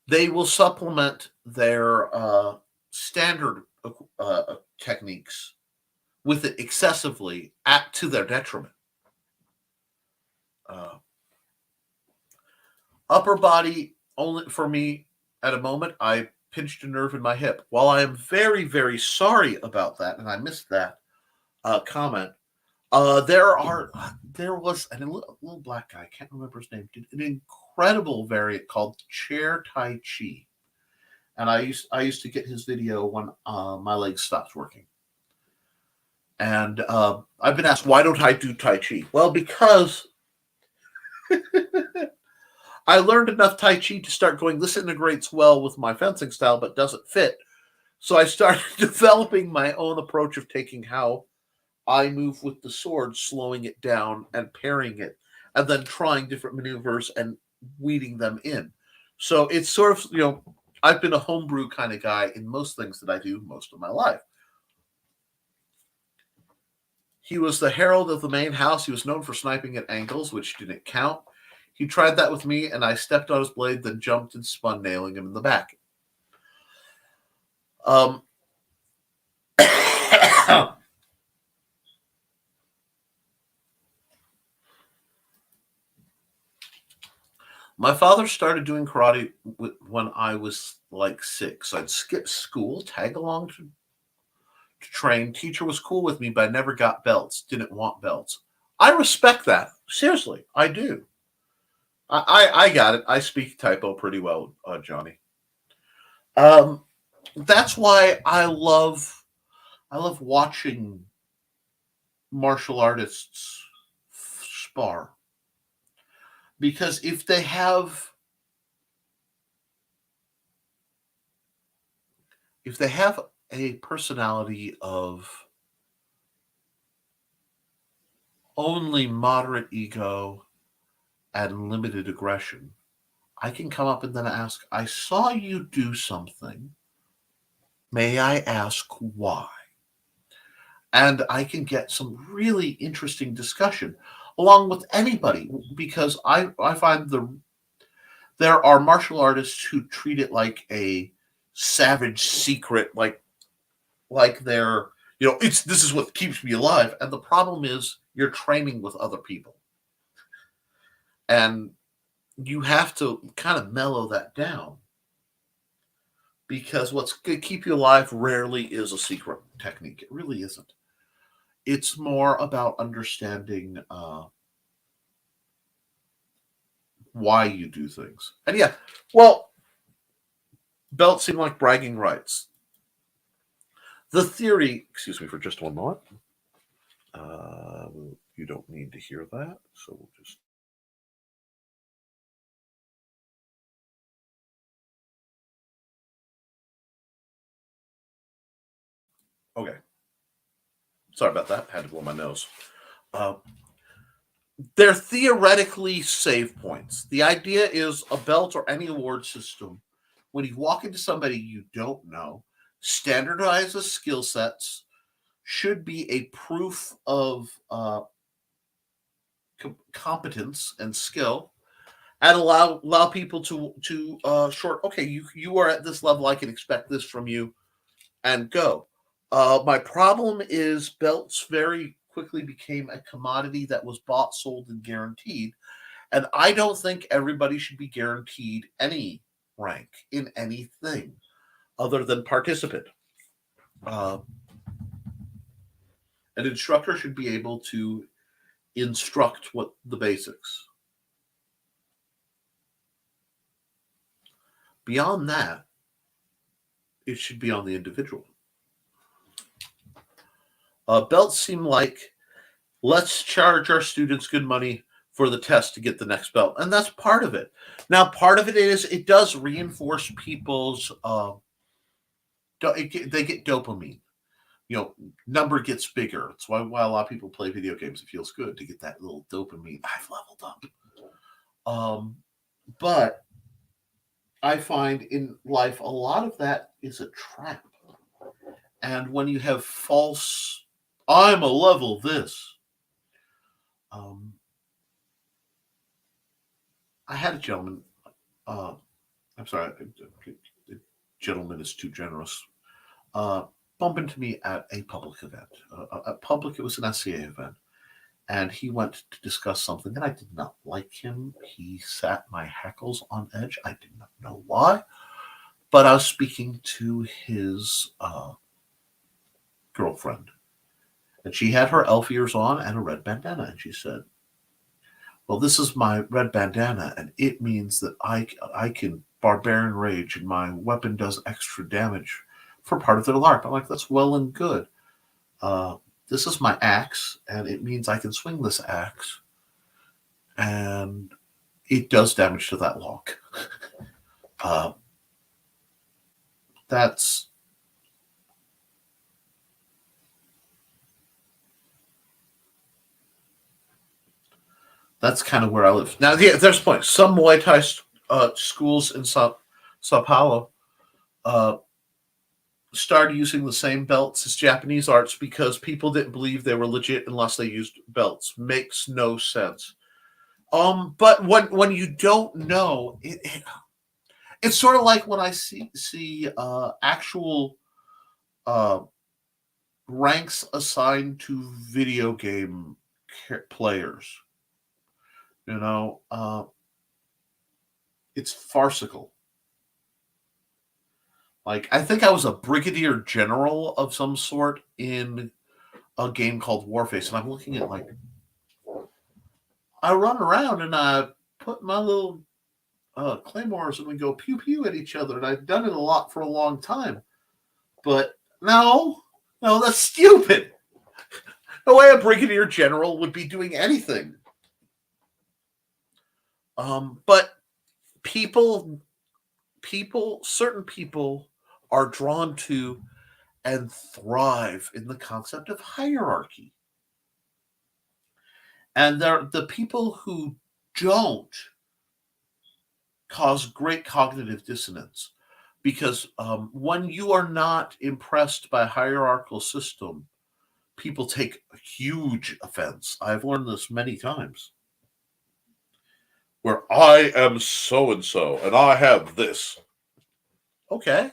they will supplement their standard techniques with it excessively to their detriment. Upper body, only for me, at a moment, I pinched a nerve in my hip. While I am very, very sorry about that, and I missed that comment, there was a little black guy, I can't remember his name, did an incredible variant called Chair Tai Chi. And I used to get his video when my legs stopped working. And I've been asked, why don't I do Tai Chi? Well, because I learned enough Tai Chi to start going, this integrates well with my fencing style, but doesn't fit. So I started developing my own approach of taking how I move with the sword, slowing it down and pairing it, and then trying different maneuvers and weeding them in. So it's sort of, I've been a homebrew kind of guy in most things that I do most of my life. He was the herald of the main house. He was known for sniping at angles, which didn't count. He tried that with me, and I stepped on his blade, then jumped and spun, nailing him in the back. My father started doing karate when I was like 6. I'd skip school, tag along to train. Teacher was cool with me, but I never got belts. Didn't want belts. I respect that. Seriously, I do. I got it. I speak typo pretty well, Johnny. That's why I love watching martial artists spar, because if they have a personality of only moderate ego and limited aggression, I can come up and then ask, I saw you do something. May I ask why? And I can get some really interesting discussion along with anybody, because I find there are martial artists who treat it like a savage secret, like they're, this is what keeps me alive. And the problem is you're training with other people. And you have to kind of mellow that down, because what's going to keep you alive rarely is a secret technique. It really isn't. It's more about understanding why you do things. And yeah, well, belts seem like bragging rights. The theory, excuse me for just one moment. You don't need to hear that, so we'll just. Okay. Sorry about that. Had to blow my nose. They're theoretically save points. The idea is a belt or any award system, when you walk into somebody you don't know, standardizes skill sets, should be a proof of competence and skill, and allow people to short. Okay, you are at this level. I can expect this from you, and go. My problem is belts very quickly became a commodity that was bought, sold, and guaranteed. And I don't think everybody should be guaranteed any rank in anything other than participant. An instructor should be able to instruct what the basics. Beyond that, it should be on the individual. Belts seem like, let's charge our students good money for the test to get the next belt, and that's part of it. Now, part of it is it does reinforce people's. They get dopamine. Number gets bigger. That's why a lot of people play video games. It feels good to get that little dopamine. I've leveled up. But I find in life a lot of that is a trap. And when you have false, I'm a level this. I had a gentleman. I'm sorry, the gentleman is too generous. Bump into me at a public event. It was an SCA event. And he went to discuss something, and I did not like him. He sat my hackles on edge. I did not know why. But I was speaking to his girlfriend. And she had her elf ears on and a red bandana. And she said, well, this is my red bandana, and it means that I can barbarian rage, and my weapon does extra damage for part of their LARP. I'm like, that's well and good. This is my axe, and it means I can swing this axe, and it does damage to that log. That's kind of where I live. Now, there's a point. Some Muay Thai schools in Sao Paulo started using the same belts as Japanese arts because people didn't believe they were legit unless they used belts. Makes no sense. But when you don't know, it's sort of like when I see actual ranks assigned to video game players. It's farcical. Like, I think I was a brigadier general of some sort in a game called Warface, and I'm looking at, like, I run around and put my little claymores and we go pew pew at each other. And I've done it a lot for a long time. But no, that's stupid. No way a brigadier general would be doing anything. But certain people are drawn to and thrive in the concept of hierarchy. And the people who don't cause great cognitive dissonance because when you are not impressed by a hierarchical system, people take a huge offense. I've learned this many times. Where I am so-and-so, and I have this. Okay.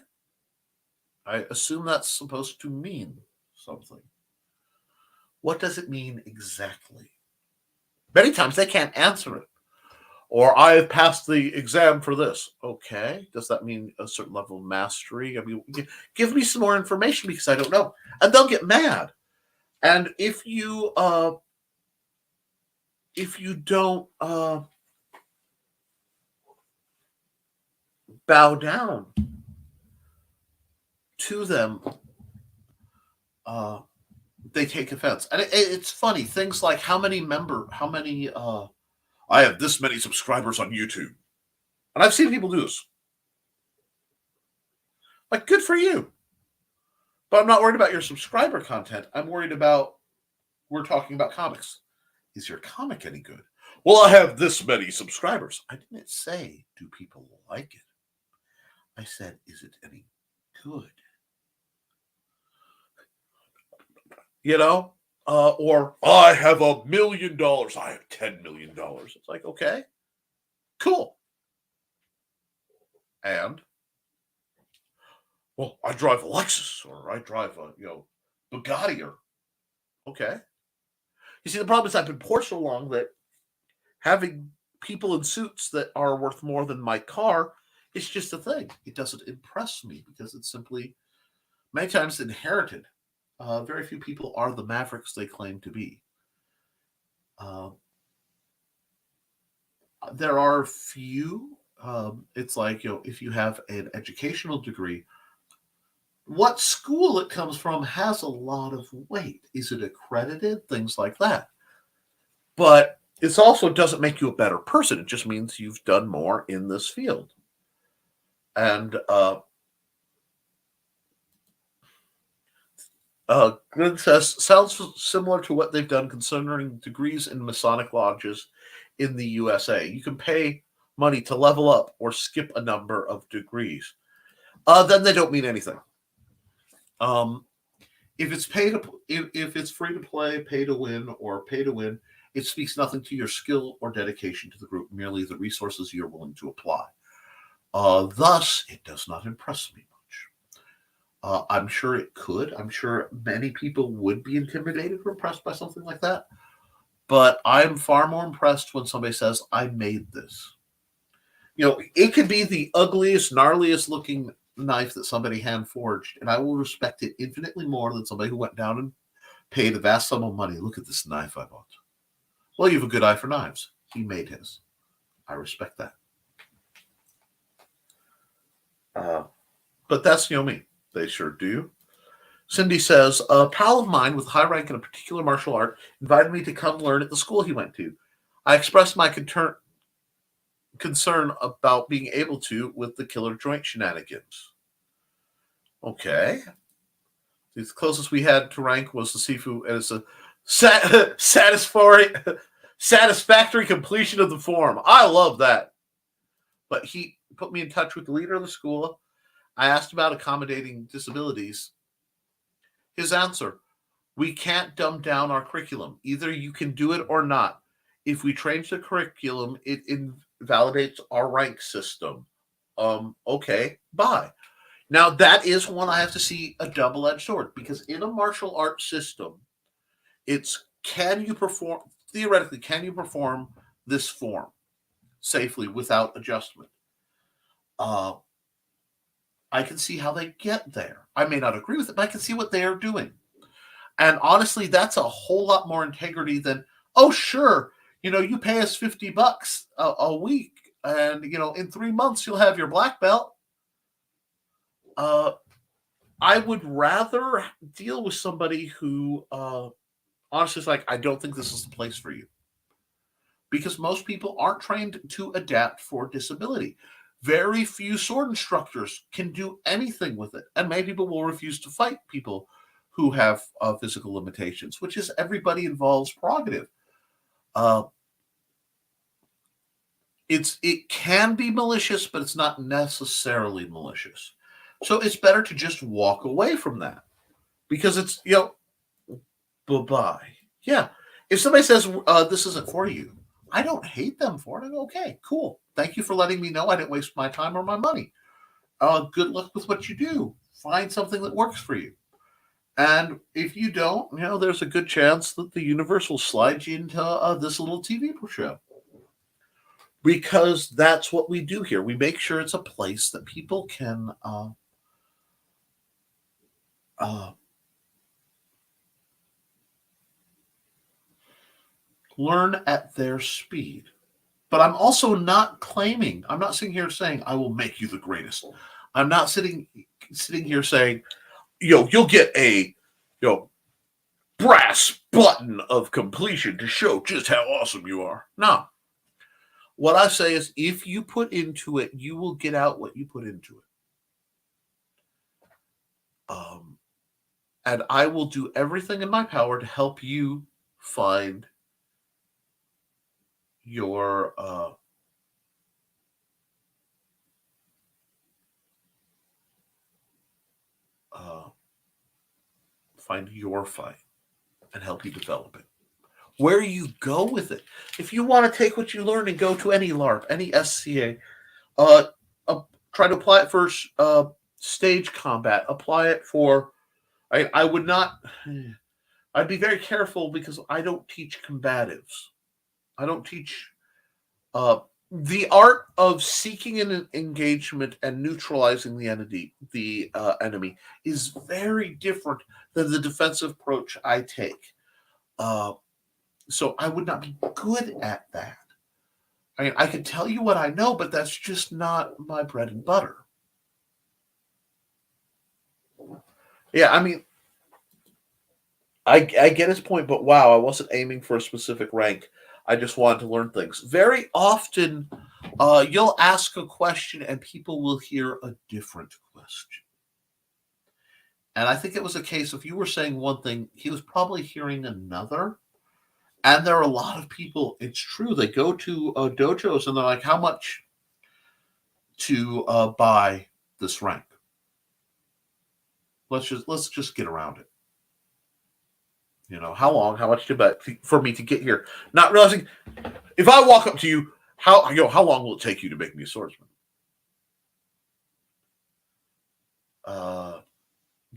I assume that's supposed to mean something. What does it mean exactly? Many times they can't answer it. Or I have passed the exam for this. Okay. Does that mean a certain level of mastery? I mean, give me some more information because I don't know. And they'll get mad. And if you don't bow down to them, they take offense. And it's funny, things like how many I have this many subscribers on YouTube. And I've seen people do this. Like, good for you. But I'm not worried about your subscriber content. I'm worried about, we're talking about comics. Is your comic any good? Well, I have this many subscribers. I didn't say, do people like it? I said, is it any good? Or I have $1 million. I have $10 million. It's like, okay, cool. And, well, I drive a Lexus or I drive a, Bugatti or, okay. You see, the problem is I've been poor so long that having people in suits that are worth more than my car is just a thing. It doesn't impress me because it's simply many times inherited. Very few people are the mavericks they claim to be. There are few. It's like, if you have an educational degree, what school it comes from has a lot of weight. Is it accredited? Things like that. But it also doesn't make you a better person. It just means you've done more in this field. And Glenn says, sounds similar to what they've done concerning degrees in Masonic lodges in the USA. You can pay money to level up or skip a number of degrees. Then they don't mean anything. If it's if it's free to play, pay to win, or pay to win, it speaks nothing to your skill or dedication to the group, merely the resources you're willing to apply. Thus, it does not impress me much. I'm sure it could. I'm sure many people would be intimidated or impressed by something like that. But I'm far more impressed when somebody says, I made this. It could be the ugliest, gnarliest looking knife that somebody hand forged, and I will respect it infinitely more than somebody who went down and paid a vast sum of money. Look at this knife I bought. Well, you have a good eye for knives. He made his. I respect that. But that's me. They sure do. Cindy says, a pal of mine with high rank in a particular martial art invited me to come learn at the school he went to. I expressed my concern about being able to with the killer joint shenanigans. Okay. The closest we had to rank was the Sifu, and it's a satisfactory completion of the form. I love that. But he put me in touch with the leader of the school. I asked about accommodating disabilities. His answer, we can't dumb down our curriculum. Either you can do it or not. If we change the curriculum, it invalidates our rank system. Okay, bye. Now, that is one I have to see a double-edged sword, because in a martial arts system, it's theoretically, can you perform this form safely without adjustment? I can see how they get there. I may not agree with it, but I can see what they are doing. And honestly, that's a whole lot more integrity than, oh, sure, You pay us $50 a week, and in 3 months you'll have your black belt. I would rather deal with somebody who honestly is like, I don't think this is the place for you. Because most people aren't trained to adapt for disability. Very few sword instructors can do anything with it. And many people will refuse to fight people who have physical limitations, which is everybody involved's prerogative. It can be malicious, but it's not necessarily malicious. So it's better to just walk away from that, because it's, bye-bye. Yeah. If somebody says, this isn't for you, I don't hate them for it. I go, okay, cool. Thank you for letting me know I didn't waste my time or my money. Good luck with what you do. Find something that works for you. And if you don't, there's a good chance that the universe will slide you into this little TV show. Because that's what we do here. We make sure it's a place that people can learn at their speed. But I'm also not I'm not sitting here saying I will make you the greatest. I'm not sitting here saying, you'll get a, brass button of completion to show just how awesome you are. No. What I say is, if you put into it, you will get out what you put into it. And I will do everything in my power to help you find your fight and help you develop it. Where you go with it. If you want to take what you learn and go to any LARP, any SCA, try to apply it for stage combat. Apply it for. I would not. I'd be very careful, because I don't teach combatives. I don't teach the art of seeking an engagement and neutralizing the enemy is very different than the defensive approach I take. So I would not be good at that. I mean, I can tell you what I know, but that's just not my bread and butter. Yeah, I mean, I get his point, but wow, I wasn't aiming for a specific rank. I just wanted to learn things. Very often, you'll ask a question and people will hear a different question. And I think it was a case, if you were saying one thing, he was probably hearing another. And there are a lot of people, it's true, they go to dojos and they're like, how much to buy this rank? Let's just get around it. How much to bet for me to get here? Not realizing, if I walk up to you, how long will it take you to make me a swordsman?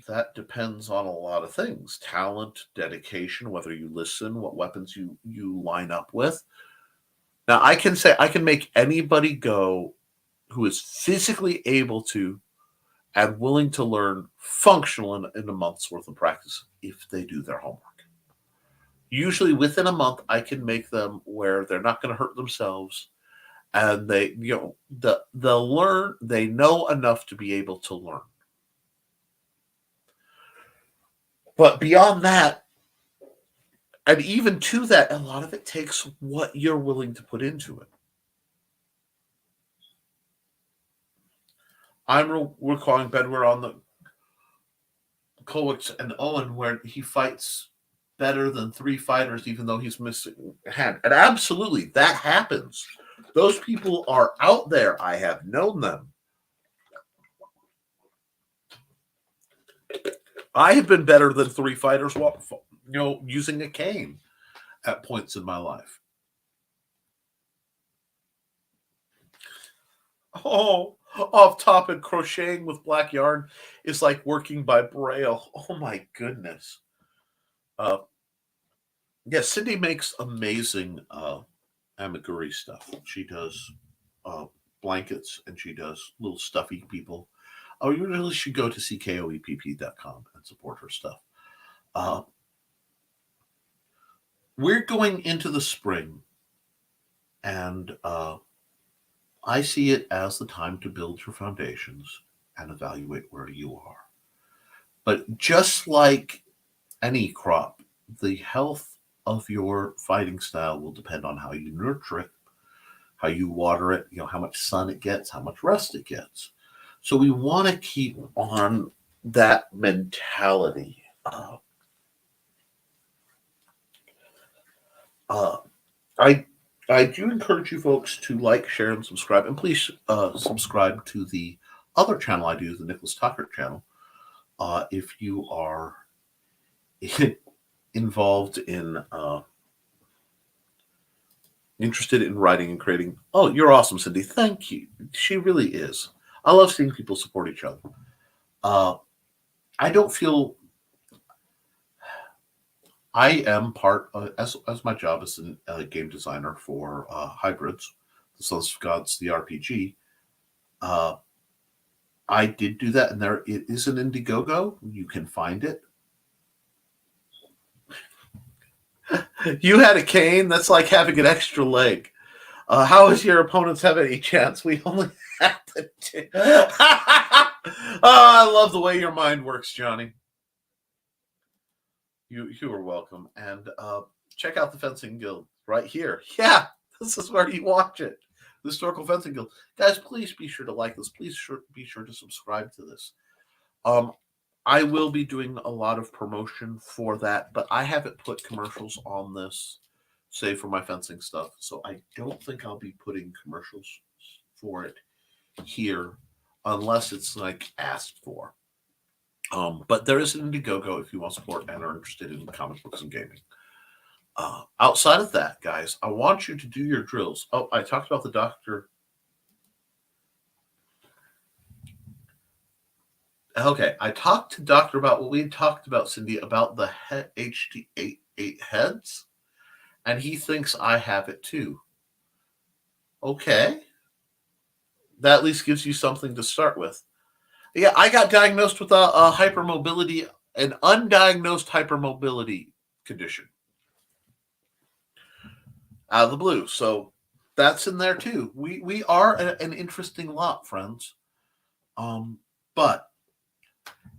That depends on a lot of things: talent, dedication, whether you listen, what weapons you line up with. Now, I can say I can make anybody go who is physically able to and willing to learn functional in a month's worth of practice if they do their homework. Usually within a month, I can make them where they're not going to hurt themselves, and they'll learn. They know enough to be able to learn. But beyond that, and even to that, a lot of it takes what you're willing to put into it. I'm recalling Bedware on the Kolwitz and Owen, where he fights better than 3 fighters, even though he's missing a hand. And absolutely, that happens. Those people are out there. I have known them. I have been better than 3 fighters, using a cane at points in my life. Oh, off topic, crocheting with black yarn is like working by braille. Oh my goodness. Yeah, Cindy makes amazing amigurumi stuff. She does blankets, and she does little stuffy people. Oh, you really should go to ckoepp.com and support her stuff. We're going into the spring, And I see it as the time to build your foundations and evaluate where you are. But just like any crop, the health of your fighting style will depend on how you nurture it, how you water it, how much sun it gets, how much rest it gets. So we want to keep on that mentality. Uh, I I do encourage you folks to like, share, and subscribe, and please subscribe to the other channel I do, the Nicholas Tucker channel, if you are involved in interested in writing and creating. Oh, you're awesome, Cindy. Thank you. She really is. I love seeing people support each other. I don't feel I am part of, as my job as a game designer for Hybrids, the Sons of Gods, the RPG. I did do that, and there it is an Indiegogo. You can find it. You had a cane. That's like having an extra leg. How is your opponents have any chance? We only have the two. Oh, I love the way your mind works, Johnny. You are welcome. And check out the Fencing Guild right here. Yeah, this is where you watch it. The Historical Fencing Guild. Guys, please be sure to like this. Please be sure to subscribe to this. I will be doing a lot of promotion for that, but I haven't put commercials on this, save for my fencing stuff. So I don't think I'll be putting commercials for it here unless it's like asked for. But there is an Indiegogo if you want support and are interested in comic books and gaming. Outside of that, guys, I want you to do your drills. Oh, I talked about the doctor. Okay, I talked to Doctor about what we had talked about, Cindy, about the HD8 heads, and he thinks I have it too. Okay. That at least gives you something to start with. Yeah, I got diagnosed with a hypermobility, an undiagnosed hypermobility condition out of the blue. So that's in there too. We are an interesting lot, friends. But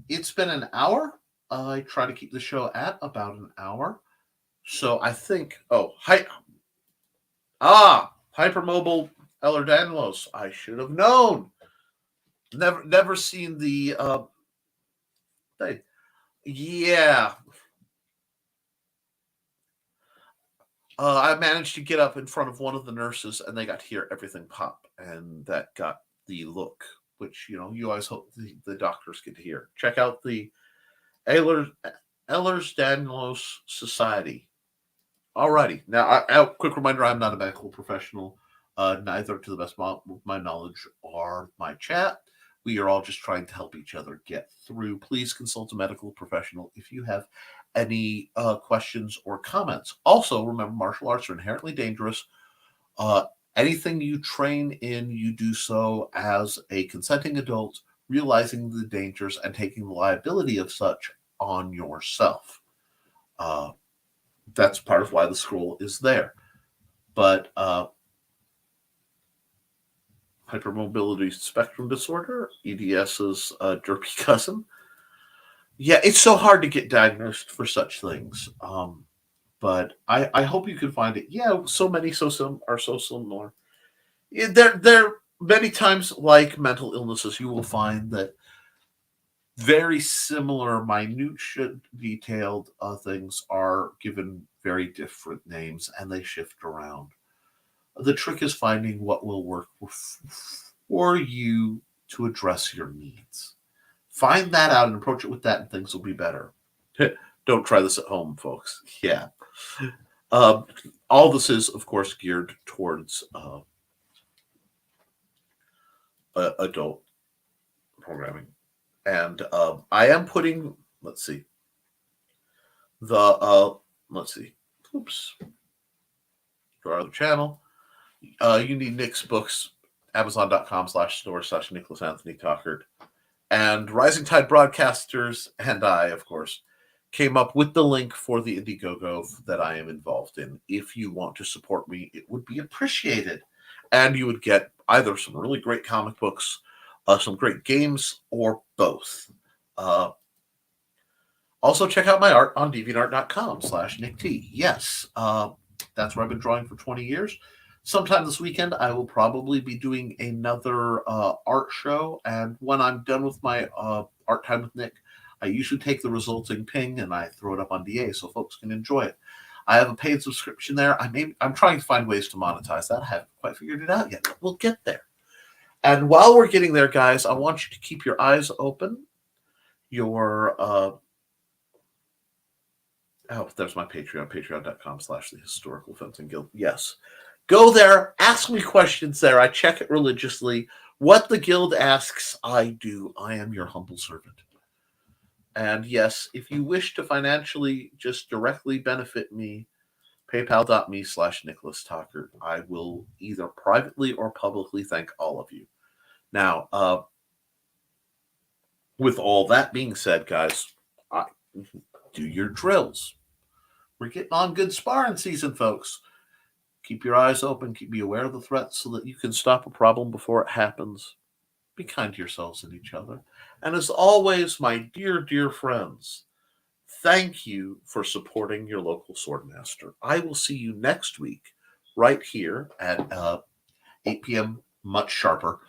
it's been an hour. I try to keep the show at about an hour. So I think, hypermobile Ehlers-Danlos. I should have known. Never seen the thing. Yeah. I managed to get up in front of one of the nurses, and they got to hear everything pop, and that got the look, which you always hope the doctors get to hear. Check out the Ehlers-Danlos Society. Alrighty, now quick reminder: I'm not a medical professional. Neither, to the best of my knowledge, are my chat. We are all just trying to help each other get through. Please consult a medical professional if you have any questions or comments. Also, remember, martial arts are inherently dangerous. Anything you train in, you do so as a consenting adult, realizing the dangers and taking the liability of such on yourself. That's part of why the scroll is there. But hypermobility spectrum disorder, EDS's derpy cousin. Yeah, it's so hard to get diagnosed for such things. But I hope you can find it. Yeah, so many are so similar. Yeah, they're many times like mental illnesses. You will find that very similar, minute, detailed things are given very different names, and they shift around. The trick is finding what will work for you to address your needs. Find that out and approach it with that, and things will be better. Don't try this at home, folks. Yeah. All this is, of course, geared towards adult programming. And I am putting, let's see. Oops. To our other channel. You need Nick's books, Amazon.com/store/Nicholas Anthony Cockert. And Rising Tide Broadcasters and I, of course, came up with the link for the Indiegogo that I am involved in. If you want to support me, it would be appreciated. And you would get either some really great comic books, some great games, or both. Also, check out my art on deviantart.com/NickT. Yes, that's where I've been drawing for 20 years. Sometime this weekend, I will probably be doing another art show. And when I'm done with my art time with Nick, I usually take the resulting ping and I throw it up on DA so folks can enjoy it. I have a paid subscription there. I'm trying to find ways to monetize that. I haven't quite figured it out yet, but we'll get there. And while we're getting there, guys, I want you to keep your eyes open. There's my Patreon, patreon.com/the Historical Fencing Guild. Yes. Go there, ask me questions there. I check it religiously. What the guild asks, I do. I am your humble servant. And yes, if you wish to financially just directly benefit me, paypal.me/Nicholas Tucker. I will either privately or publicly thank all of you. Now, with all that being said, guys, do your drills. We're getting on good sparring season, folks. Keep your eyes open. Be aware of the threats so that you can stop a problem before it happens. Be kind to yourselves and each other. And as always, my dear, dear friends, thank you for supporting your local swordmaster. I will see you next week right here at 8 p.m., much sharper,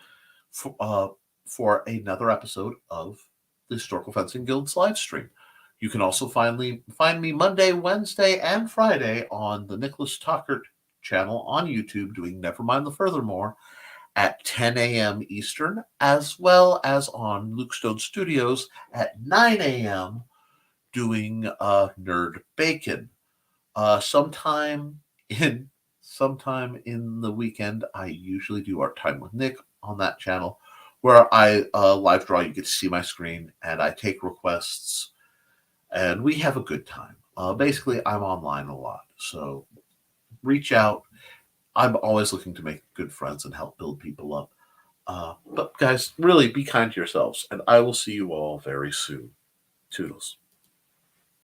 for another episode of the Historical Fencing Guild's live stream. You can also find me Monday, Wednesday, and Friday on the Nicholas Tucker channel on YouTube doing Nevermind the Furthermore at 10 a.m. Eastern, as well as on Luke Stone Studios at 9 a.m. doing Nerd Bacon. Sometime in the weekend, I usually do Art Time with Nick on that channel, where I live draw. You get to see my screen, and I take requests, and we have a good time. Basically, I'm online a lot, so reach out. I'm always looking to make good friends and help build people up. But guys, really be kind to yourselves, and I will see you all very soon. Toodles.